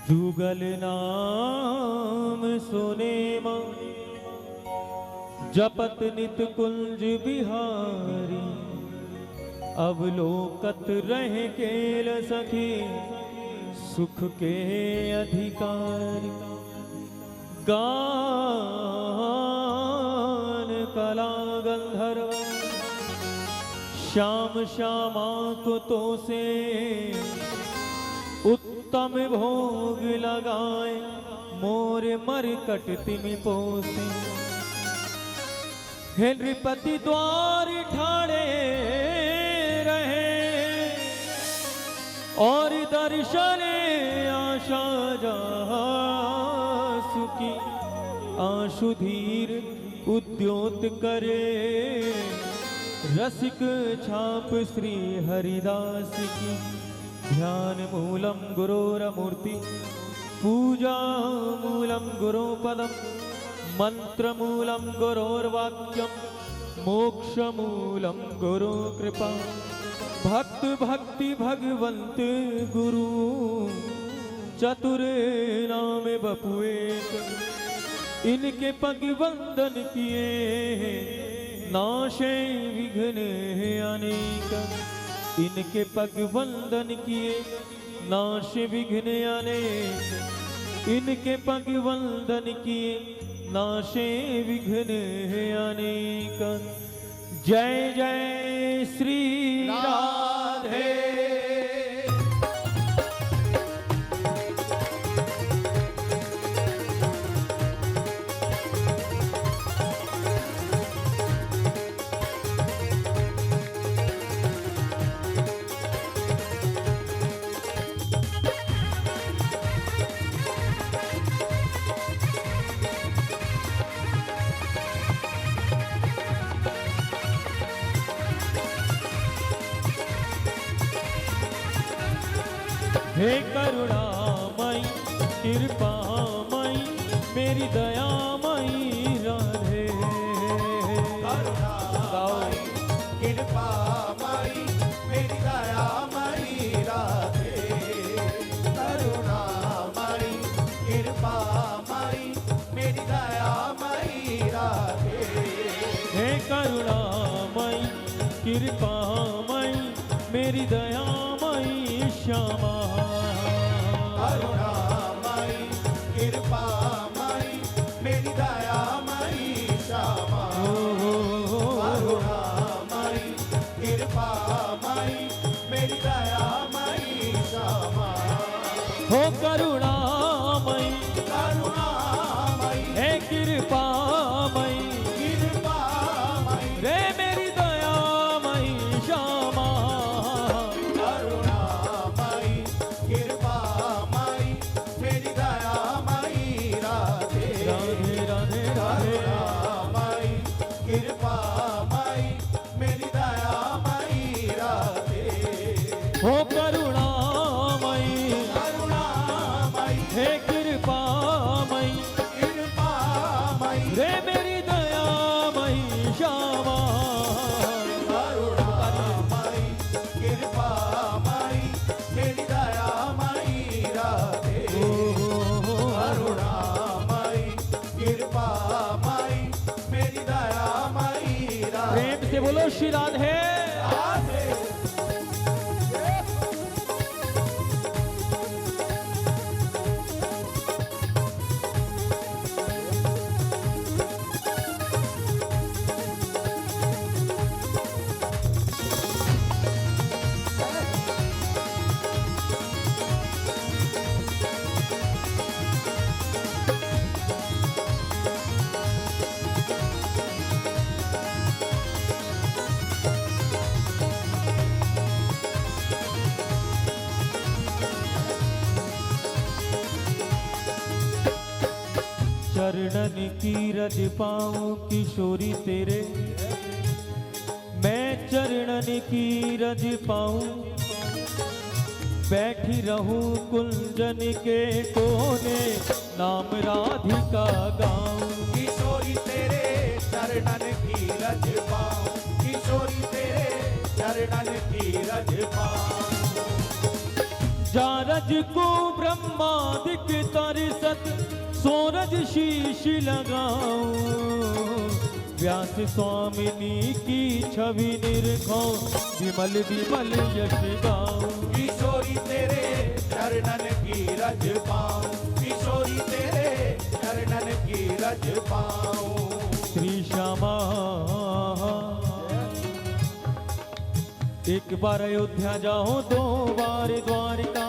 जुगल नाम सुने मां जपत नित कुंज बिहारी। अवलोकत रह केल सखी सुख के अधिकारी। गान कला गंधर्व श्याम श्यामा को तो से उत्तम भोग लगाए। मोर मरकट तिमि पोसे हे नृपति द्वार ठाड़े रहे। और दर्शने आशा जासु की आशुधीर उद्योत करे। रसिक छाप श्री हरिदास की ध्यान मूलम गुरोरमूर्ति पूजा मूलम गुरो पदम मंत्र मूलम गुरोर्वाक्यम मोक्ष मूलम गुरु कृपा। भक्त भक्ति भगवंत गुरु चतुर नाम बपुएक। इनके पग वंदन किए नाशे विघ्न अनेक। इनके पग वंदन किए नाश विघ्न अनेक। इनके पग वंदन किए नाशे विघ्न अनेक। जय जय श्री राधे। हे करुणामयी कृपामयी मेरी दयामयी राधे। करुणामयी कृपामयी मेरी दयामयी राधे। करुणामयी कृपामयी मेरी दयामयी राधे। हे करुणामयी कृपामयी मेरी दयामयी श्यामा। करुणामयी कृपामयी मेरी दयामयी श्यामा। करुणामयी कृपामयी मेरी दयामयी श्यामा। हो करुणामयी करुणामयी हे कृपामयी कृपामयी रे मेरी दयामयी श्यामा। करुणामयी कृपामयी मेरी दयामयी राधे। राधे राधे राधे। करुणामयी कृपामयी मेरी दयामयी राधे। हो करुणामयी करुणामयी हे कृपामयी कृपामयी रे मेरी दयामयी श्यामा। करुणामयी कृपामयी मेरी दयामयी राधे। करुणामयी कृपामयी मेरी दयामयी राधे। प्रेम से बोलो श्री राधे। राधे। चरणन की रज पाऊं किशोरी तेरे। मैं चरणन की रज पाऊं बैठी रहूं कुंजन के कोने नाम राधिका गाऊं। किशोरी तेरे चरणन की रज पाऊं। किशोरी तेरे चरणन की रज पाऊं। चारज को ब्रह्मादिक तरसत सोरज शीश लगाऊं। व्यास स्वामिनी की छवि निरखो विमल विमल यश गाऊं। किशोरी तेरे चरणन की रज पाऊं, किशोरी तेरे चरणन की रज पाऊं। श्री श्यामा एक बार अयोध्या जाओ, 2 बार द्वारिका,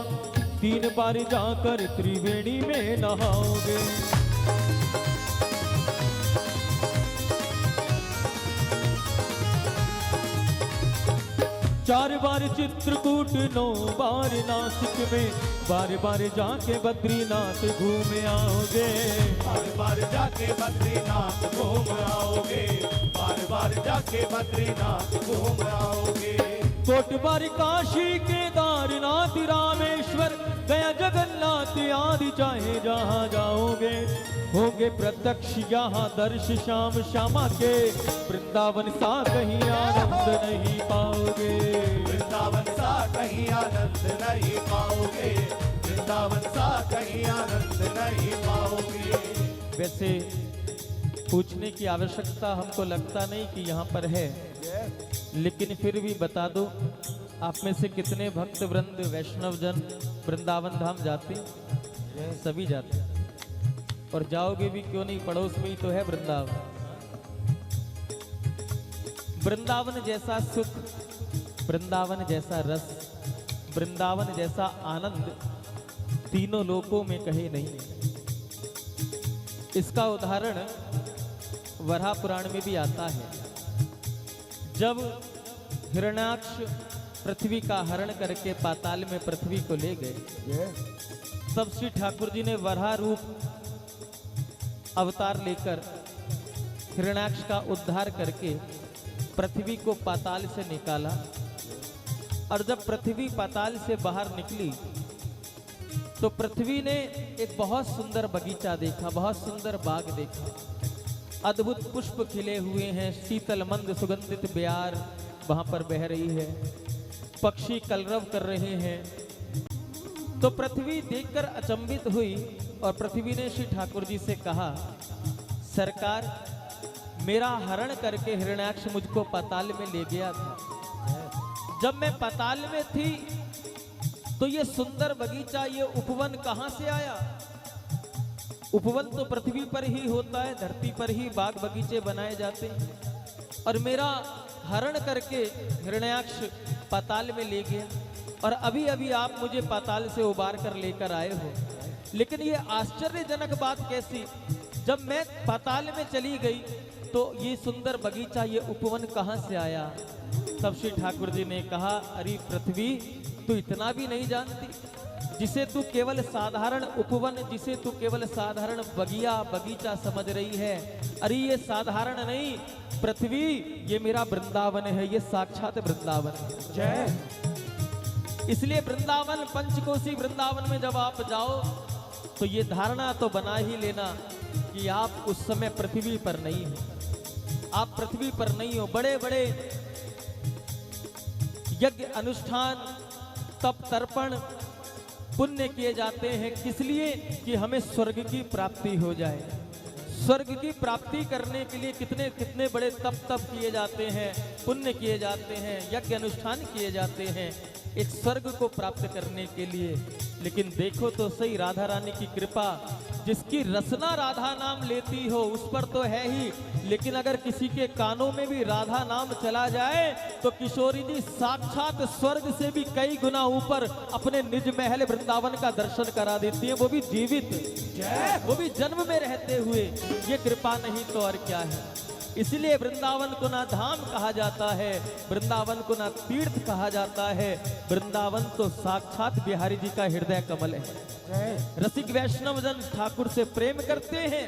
3 बार जाकर त्रिवेणी में नहाओगे। 4 बार चित्रकूट, 9 बार नासिक में, बार बार जाके बद्रीनाथ घूम आओगे। बार बार जाके बद्रीनाथ घूम आओगे, बार बार जाके बद्रीनाथ घूम आओगे। कोट बार काशी केदारनाथ रामेश्वर गया जगन्नाथ आदि चाहे जहाँ जाओगे। होगे प्रत्यक्ष यहाँ दर्श श्याम श्यामा के, वृंदावन सा कहीं आनंद नहीं पाओगे। वृंदावन सा कहीं आनंद नहीं पाओगे, वृंदावन सा कहीं आनंद नहीं पाओगे। वैसे पूछने की आवश्यकता हमको लगता नहीं कि यहाँ पर है, लेकिन फिर भी बता दो, आप में से कितने भक्त वृंद वैष्णव जन वृंदावन धाम जाते हैं? सभी जाते हैं, और जाओगे भी क्यों नहीं, पड़ोस में ही तो है वृंदावन। वृंदावन जैसा सुख, वृंदावन जैसा रस, वृंदावन जैसा आनंद तीनों लोकों में कहीं नहीं है। इसका उदाहरण वराह पुराण में भी आता है। जब हिरण्याक्ष पृथ्वी का हरण करके पाताल में पृथ्वी को ले गए, तब श्री ठाकुर जी ने वराह रूप अवतार लेकर हिरण्याक्ष का उद्धार करके पृथ्वी को पाताल से निकाला। और जब पृथ्वी पाताल से बाहर निकली तो पृथ्वी ने एक बहुत सुंदर बगीचा देखा, बहुत सुंदर बाग देखा। अद्भुत पुष्प खिले हुए हैं, शीतल मंद सुगंधित ब्यार वहां पर बह रही है, पक्षी कलरव कर रहे हैं। तो पृथ्वी देखकर अचंभित हुई और पृथ्वी ने श्री ठाकुर जी से कहा, सरकार, मेरा हरण करके हिरण्याक्ष मुझको पाताल में ले गया था। जब मैं पाताल में थी तो ये सुंदर बगीचा, ये उपवन कहां से आया? उपवन तो पृथ्वी पर ही होता है, धरती पर ही बाग बगीचे बनाए जाते हैं, और मेरा हरण करके हिरण्याक्ष पाताल में ले गया, और अभी अभी आप मुझे पाताल से उबार कर लेकर आए हो। लेकिन ये आश्चर्यजनक बात कैसी, जब मैं पाताल में चली गई तो ये सुंदर बगीचा, ये उपवन कहां से आया? तब श्री ठाकुर जी ने कहा, अरे पृथ्वी, तू इतना भी नहीं जानती, जिसे तू केवल साधारण उपवन, जिसे तू केवल साधारण बगीचा समझ रही है, अरे ये साधारण नहीं, पृथ्वी ये मेरा वृंदावन है, ये साक्षात वृंदावन है। जय। इसलिए वृंदावन, पंचकोशी वृंदावन में जब आप जाओ तो ये धारणा तो बना ही लेना कि आप उस समय पृथ्वी पर नहीं हो, आप पृथ्वी पर नहीं हो। बड़े बड़े यज्ञ अनुष्ठान, तप तर्पण, पुण्य किए जाते हैं, किस लिए? कि हमें स्वर्ग की प्राप्ति हो जाए। स्वर्ग की प्राप्ति करने के लिए कितने कितने बड़े तप किए जाते हैं, पुण्य किए जाते हैं, यज्ञ अनुष्ठान किए जाते हैं, एक स्वर्ग को प्राप्त करने के लिए। लेकिन देखो तो सही, राधा रानी की कृपा, जिसकी रसना राधा नाम लेती हो उस पर तो है ही, लेकिन अगर किसी के कानों में भी राधा नाम चला जाए तो किशोरी जी साक्षात स्वर्ग से भी कई गुना ऊपर अपने निज महल वृंदावन का दर्शन करा देती हैं, वो भी जीवित, वो भी जन्म में रहते हुए। ये कृपा नहीं तो और क्या है। इसलिए वृंदावन को ना धाम कहा जाता है, वृंदावन को ना तीर्थ कहा जाता है, वृंदावन तो साक्षात बिहारी जी का हृदय कमल है। रसिक वैष्णव जन ठाकुर से प्रेम करते हैं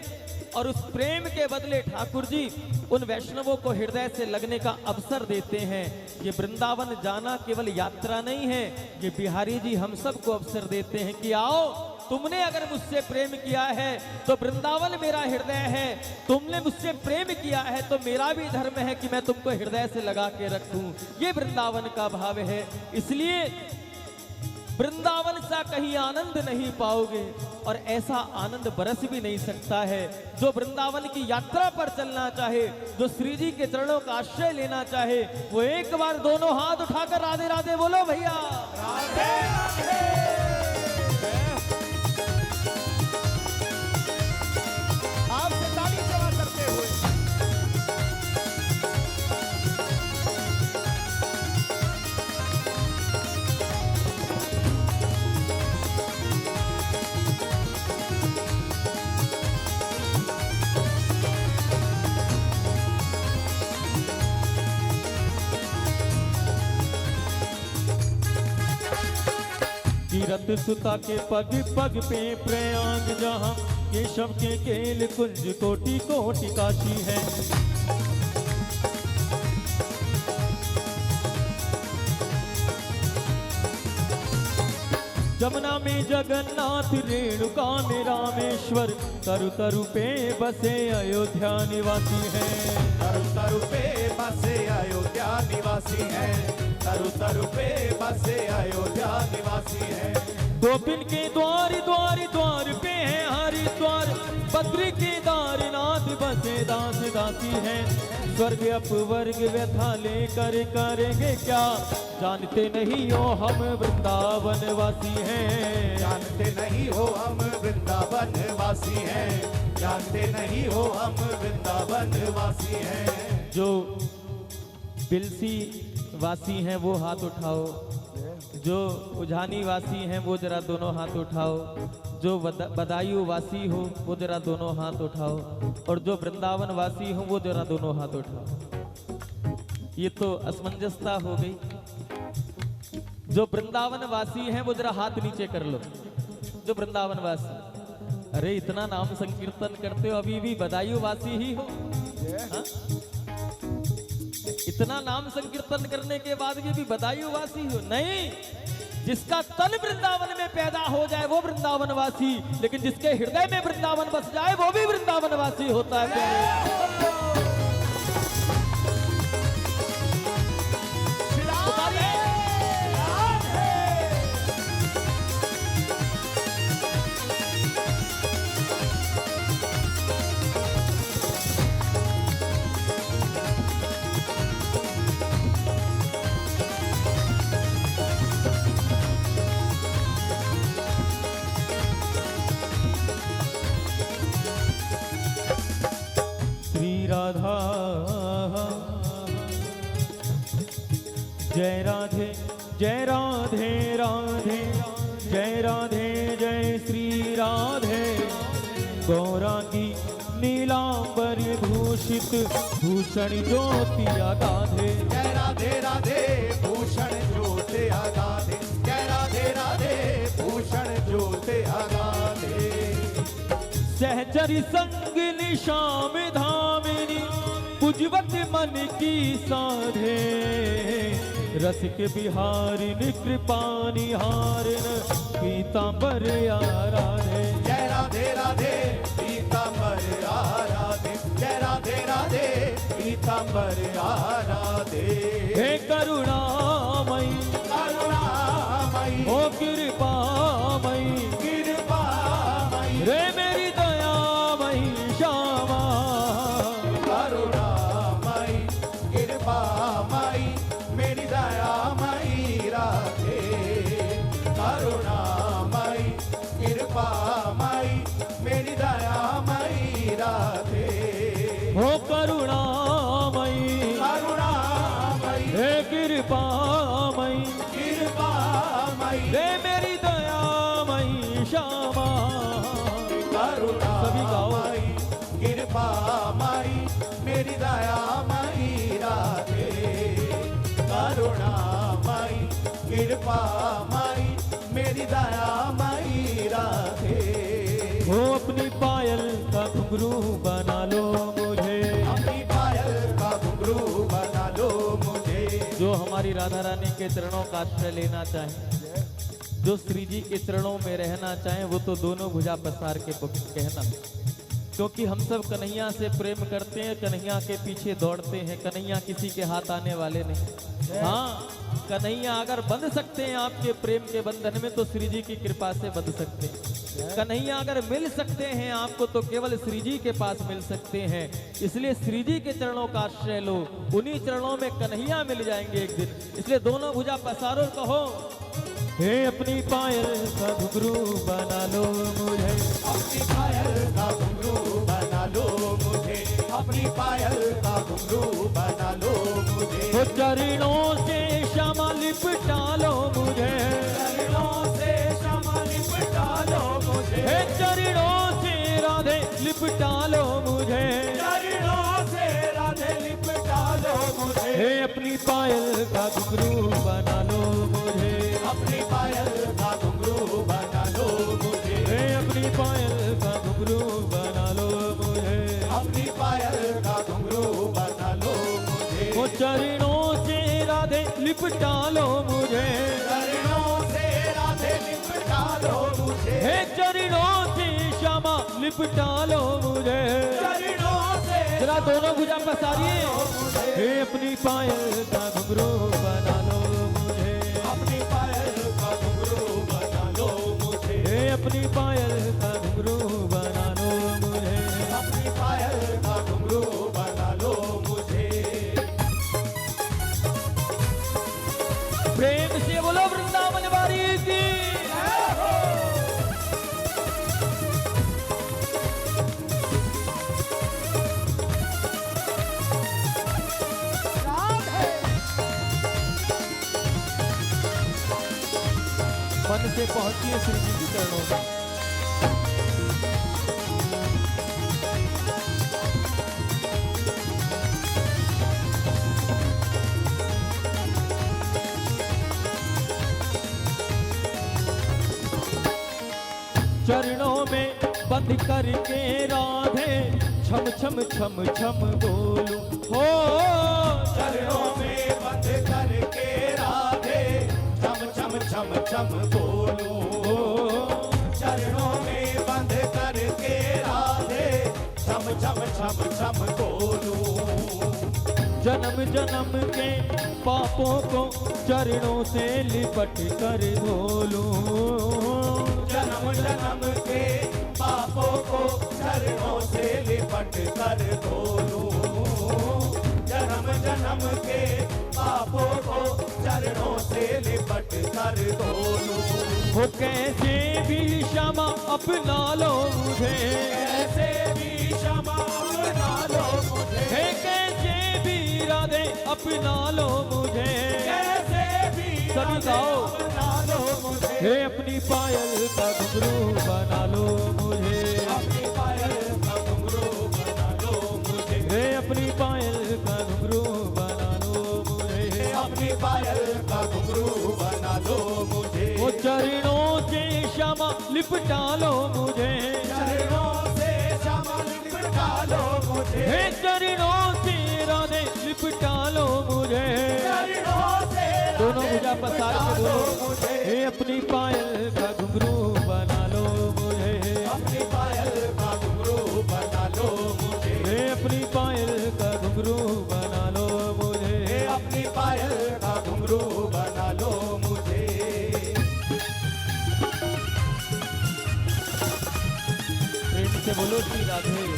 और उस प्रेम के बदले ठाकुर जी उन वैष्णवों को हृदय से लगने का अवसर देते हैं। ये वृंदावन जाना केवल यात्रा नहीं है, ये बिहारी जी हम सबको अवसर देते हैं कि आओ, तुमने अगर मुझसे प्रेम किया है तो वृंदावन मेरा हृदय है, तुमने मुझसे प्रेम किया है तो मेरा भी धर्म है कि मैं तुमको हृदय से लगा के रखूं। ये वृंदावन का भाव है। इसलिए वृंदावन सा कहीं आनंद नहीं पाओगे, और ऐसा आनंद बरस भी नहीं सकता है। जो वृंदावन की यात्रा पर चलना चाहे, जो श्री जी के चरणों का आश्रय लेना चाहे, वो एक बार दोनों हाथ उठाकर राधे राधे बोलो भैया। राधे राधे। आपसे ताली सेवा करते हुए कीरत सुता के पग पग पे प्रयाग जहाँ, केशव के केल कुंज कोटि कोटि काशी है। जमुना में जगन्नाथ, रेणुका में रामेश्वर, तरु तरु पे बसे अयोध्या निवासी है। तरु तरु पे बसे अयोध्या निवासी है। तरु तरु पे बसे अयोध्या निवासी है। गोपिन के द्वार द्वार द्वार पे है हरिद्वार, बद्री के दारनाथ बसे दास दासी है। स्वर्ग अपवर्ग व्यथा लेकर करेंगे क्या, जानते नहीं हो हम वृंदावन वासी हैं। जानते नहीं हो हम वृंदावन वासी हैं। जानते नहीं हो हम वृंदावन वासी हैं। जो बिलसी वासी हैं वो हाथ उठाओ, जो उजानी वासी हैं वो जरा दोनों हाथ उठाओ, जो बदायूं वासी हो वो जरा दोनों हाथ उठाओ, और जो वृंदावन वासी हो वो जरा दोनों हाथ उठाओ। ये तो असमंजसता हो गई। जो वृंदावन वासी हैं वो जरा हाथ नीचे कर लो। जो वृंदावन वासी, अरे इतना नाम संकीर्तन करते हो, अभी भी बदायूं वासी ही हो? हाँ? इतना नाम संकीर्तन करने के बाद भी बदायूं वासी हो? नहीं, जिसका तन वृंदावन में पैदा हो जाए वो वृंदावन वासी, लेकिन जिसके हृदय में वृंदावन बस जाए वो भी वृंदावन वासी होता है। राधा जय राधे जय राधे राधे जय राधे जय श्री राधे। गौरांगी नीलांबर भूषित भूषण ज्योति अगाधे। जय राधे राधे भूषण ज्योति अगाधे। जय राधे राधे भूषण ज्योति अगाधे। सहचरी संग निशाम धामिनी पुजवत मन की साधे। रसिक बिहारिन कृपा निहारिन पीतांबर आराधे। जय राधे राधे पीतांबर आराधे। जय राधे राधे पीतांबर आराधे। हे करुणामयी करुणामयी ओ कृपामयी कृपामयी रे मेरी दयामयी श्यामा। करुणामयी कृपामयी मेरी दयामयी राधे। करुणामयी कृपामयी मेरी दयामयी राधे। हो करुणामयी करुणामयी हे कृपामयी कृपामयी रे मेरी दयामयी श्यामा। सभी गाओ। करुणामयी कृपामयी मेरी दयामयी राधे। करुणामयी कृपामयी मेरी दयामयी राधे। हो अपनी पायल का घुंघरू बना लो मुझे। अपनी पायल का घुंघरू बना लो मुझे। जो हमारी राधा रानी के चरणों का आश्रय लेना चाहे, जो श्री जी के चरणों में रहना चाहे, वो तो दोनों भुजा पसार के कहना, क्योंकि हम सब कन्हैया से प्रेम करते हैं, कन्हैया के पीछे दौड़ते हैं, कन्हैया किसी के हाथ आने वाले नहीं। हाँ, कन्हैया अगर बंध सकते हैं आपके प्रेम के बंधन में तो श्री जी की कृपा से बंध सकते हैं। कन्हैया अगर मिल सकते हैं आपको तो केवल श्री जी के पास मिल सकते हैं। इसलिए श्री जी के चरणों का आश्रय लो, उन्हीं चरणों में कन्हैया मिल जाएंगे एक दिन। इसलिए दोनों भुजा पसारो, कहो हे अपनी पायल का घुंघरू बना लो मुझे, अपनी पायल का घुंघरू बना लो मुझे, अपनी पायल का घुंघरू बना लो मुझे। हो चरणों से श्यामा लिपटा लो मुझे, चरणों से श्यामा लिपटा लो मुझे, हे चरणों से राधे लिपटा लो मुझे, चरणों से राधे लिपटा लो मुझे। हे अपनी पायल का घुंघरू बना लो मुझे, अपनी पायल का घुंघरू बना लो मुझे, हे अपनी पायल का घुंघरू बना लो मुझे, अपनी पायल का घुंघरू बना लो मुझे। हो चरणों से राधे लिपटा लो मुझे, चरणों से राधे लिपटा लो मुझे, हे चरणों से श्यामा लिपटा लो मुझे। चरणों से जरा दोनों भुजा पसारिए, हे अपनी पायल का घुंघरू बना लो मुझे, अपनी पायल का घुंघरू बना लो मुझे, हे अपनी पायल का घुंघरू बना लो मुझे, अपनी पायल का घुंघरू बना लो मुझे। प्रेम से बोलो वृंदावन वारी की। मन से पहुंचिए श्री जी के चरणों में। चरणों में बंद करके राधे छम छम छम छम बोलूं हो, चरणों में बंद करके राधे छम छम छम छम बोलूं, चरणों में बंद करके राधे छम छम छम छम बोलूं। जन्म जन्म के पापों को चरणों से लिपट कर धोलूं, जन्म जन्म के पापों को चरणों से लिपट कर धोलूं, जन्म जन्म के पापों को चरणों से लिपट कर धोलूं। हो कैसे भी क्षमा अपना लो मुझे, कैसे भी क्षमा अपना लो मुझे, हे कैसे भी राधे अपना लो मुझे, कैसे भी सभी गाओ, अपना लो मुझे, हे अपनी पायल का घुंघरू बना लो मुझे, अपनी पायल का घुंघरू बना लो मुझे, हे अपनी पायल का घुंघरू बना लो मुझे, अपनी पायल का घुंघरू बना लो मुझे। वो चरणों से क्षमा लिपटा लो मुझे, चरणों से श्यामा लिपटा लो मुझे, हे चरणों से राधे लिपटा लो मुझे। चरणों से दोनों भुजा पसार के बोलो, मुझे, हे अपनी पायल का घुंघरू बना लो मुझे, अपनी पायल का घुंघरू बना लो मुझे, हे अपनी पायल का घुंघरू बना लो मुझे, अपनी पायल का घुंघरू बना लो मुझे। प्रेम से बोलो श्री राधे।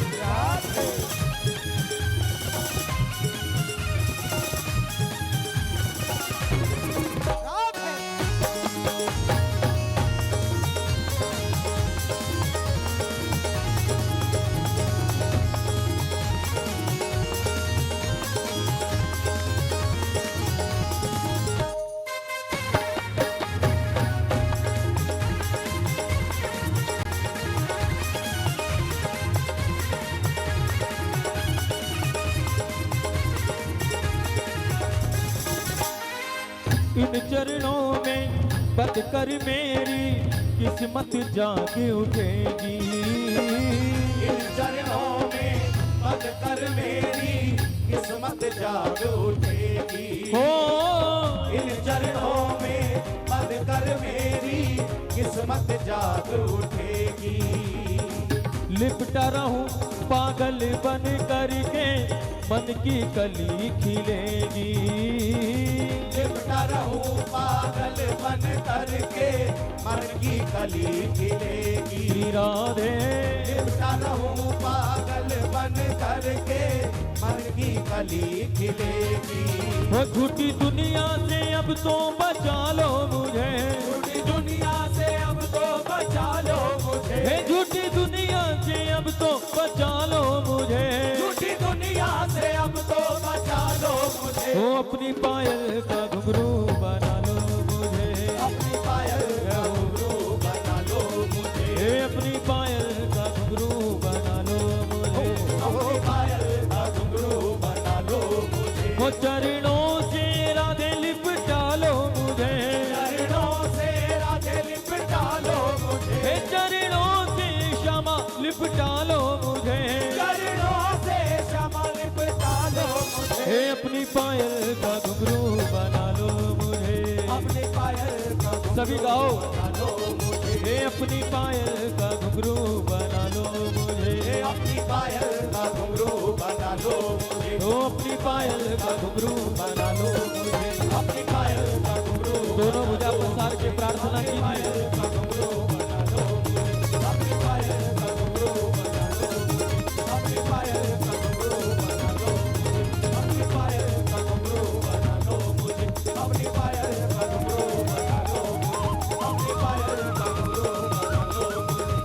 इन चरणों में बद कर मेरी किस्मत जाग उठेगी, इन चरणों में पद कर मेरी किस्मत जाग उठेगी, हो इन चरणों में पद कर मेरी किस्मत जाग उठेगी। लिपटा रहूं पागल बन करके मन की कली खिलेगी। लिपटा रहूं पागल बन करके मन की कली खिलेगी। श्री राधे लिपटा रहूं पागल बन करके मन की कली खिलेगी। वो झूठी दुनिया से अब तो बचा लो मुझे, झूठी दुनिया से अब तो बचा लो मुझे। हे झूठी दुनिया से अब तो बचा लो मुझे, झूठी दुनिया से अब तो बचा लो मुझे। वो अपनी पायल का घुंघरू बना लो मुझे, अपनी पायल का घुंघरू बना लो मुझे। हे अपनी पायल का घुंघरू बना लो मुझे, अपनी पायल का घुंघरू बना लो मुझे। वो चरणों से राधे लिपटा लो मुझे, चरणों से राधे लिपटा लो मुझे। हे चरणों से श्यामा लिपटा लो मुझे, चरणों से श्यामा लिपटा लो मुझे। हे अपनी पायल का घुंघरू बना लो मुझे। अपनी पायल का घुंघरू सभी गाओ, बना लो मुझे। हे अपनी पायल का घुंघरू बना लो मुझे, अपनी पायल का घुंघरू बना लो मुझे। ओ अपनी पायल का घुंघरू बना लो मुझे। अपनी पायल का घुंघरू दोनों भुजा प्रसार के प्रार्थना कीजिए। का घुंघरू बना लो मुझे। अपनी पायल का घुंघरू बना लो मुझे। अपनी पायल का घुंघरू बना लो मुझे। अपनी पायल का घुंघरू बना लो मुझे। अपनी पायल का घुंघरू बना लो मुझे। अपनी पायल का घुंघरू बना लो मुझे। अपनी पायल का घुंघरू बना लो मुझे।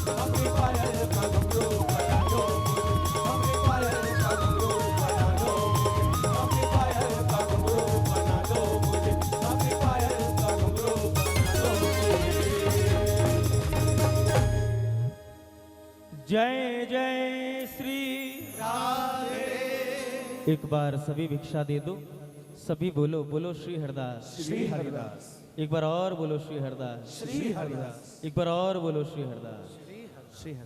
अपनी पायल का घुंघरू बना लो मुझे। अपनी पायल का घुंघरू बना लो मुझे। अपनी पायल का घुंघरू बना लो मुझे। अपनी पायल का घुंघरू बना लो मुझे। जय जय श्री राधे। एक बार सभी भिक्षा दे दो, सभी बोलो, बोलो श्री हरदास। श्री हरिदास। एक बार और बोलो श्री हरदास। श्री हरिदास। एक बार और बोलो श्री हरदास। श्री हरिदास।